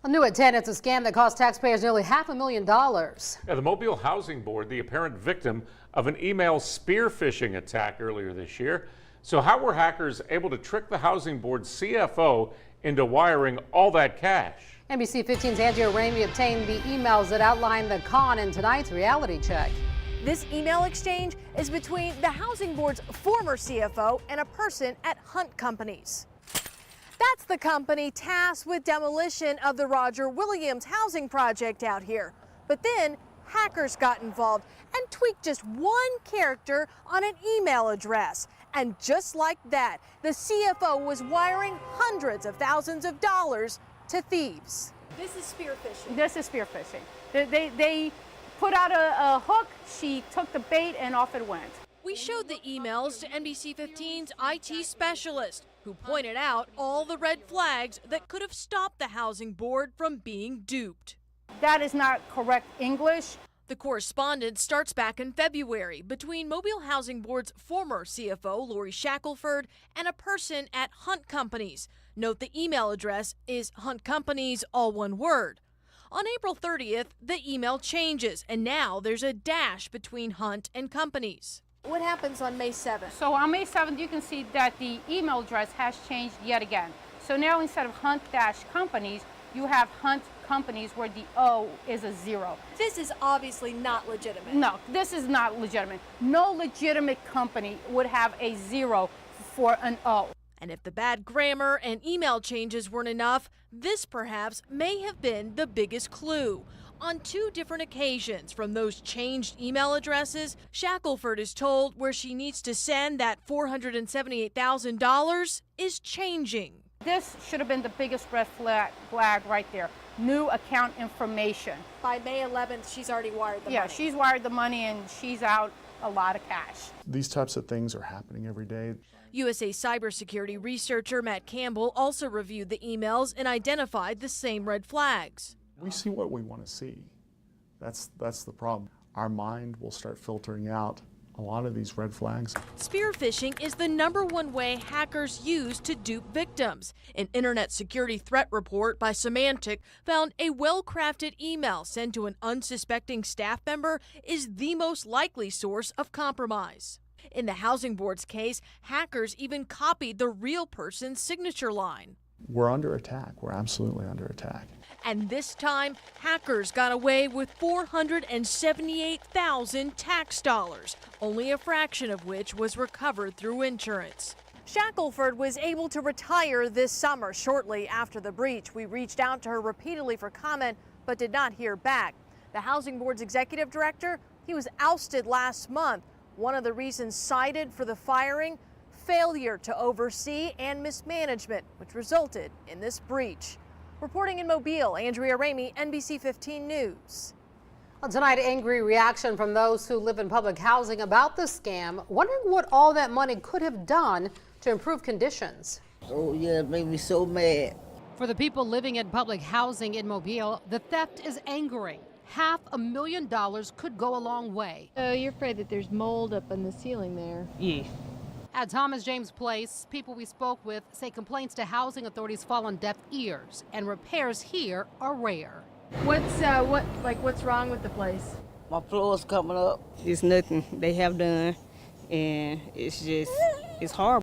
New at 10, it's a scam that cost taxpayers nearly $500,000. Yeah, the Mobile Housing Board, the apparent victim of an email spear phishing attack earlier this year. So how were hackers able to trick the Housing Board's CFO into wiring all that cash? NBC 15's Andrea Ramey obtained the emails that outline the con in tonight's reality check. This email exchange is between the Housing Board's former CFO and a person at Hunt Companies. That's the company tasked with demolition of the Roger Williams housing project out here. But then hackers got involved and tweaked just one character on an email address. And just like that, the CFO was wiring hundreds of thousands of dollars to thieves. This is spear phishing. This is spear phishing. They put out a hook, she took the bait, and off it went. We showed the emails to NBC 15's IT specialist, who pointed out all the red flags that could have stopped the Housing Board from being duped. That is not correct English. The correspondence starts back in February between Mobile Housing Board's former CFO, Lori Shackelford, and a person at Hunt Companies. Note the email address is Hunt Companies, all one word. On April 30th, the email changes, and now there's a dash between Hunt and Companies. What happens on May 7th? So on May 7th, you can see that the email address has changed yet again. So now instead of Hunt-Companies, you have Hunt Companies where the O is a 0. This is obviously not legitimate. No, this is not legitimate. No legitimate company would have a 0 for an O. And if the bad grammar and email changes weren't enough, this perhaps may have been the biggest clue. On 2 different occasions from those changed email addresses, Shackelford is told where she needs to send that $478,000 is changing. This should have been the biggest red flag right there. New account information. By May 11th, she's already wired the money. Yeah, she's wired the money and she's out a lot of cash. These types of things are happening every day. USA cybersecurity researcher Matt Campbell also reviewed the emails and identified the same red flags. We see what we want to see. That's the problem. Our mind will start filtering out a lot of these red flags. Spear phishing is the #1 way hackers use to dupe victims. An internet security threat report by Symantec found a well-crafted email sent to an unsuspecting staff member is the most likely source of compromise. In the Housing Board's case, hackers even copied the real person's signature line. We're under attack. We're absolutely under attack. And this time, hackers got away with $478,000 tax dollars, only a fraction of which was recovered through insurance. Shackelford was able to retire this summer shortly after the breach. We reached out to her repeatedly for comment, but did not hear back. The Housing Board's executive director, he was ousted last month. One of the reasons cited for the firing, failure to oversee and mismanagement, which resulted in this breach. Reporting in Mobile, Andrea Ramey, NBC 15 News. Well, tonight, angry reaction from those who live in public housing about the scam, wondering what all that money could have done to improve conditions. Oh yeah, it made me so mad. For the people living in public housing in Mobile, the theft is angering. $500,000 could go a long way. So you're afraid that there's mold up in the ceiling there? Yes. At Thomas James Place, people we spoke with say complaints to housing authorities fall on deaf ears, and repairs here are rare. What's wrong with the place? My floor's coming up. It's nothing they have done, and it's horrible.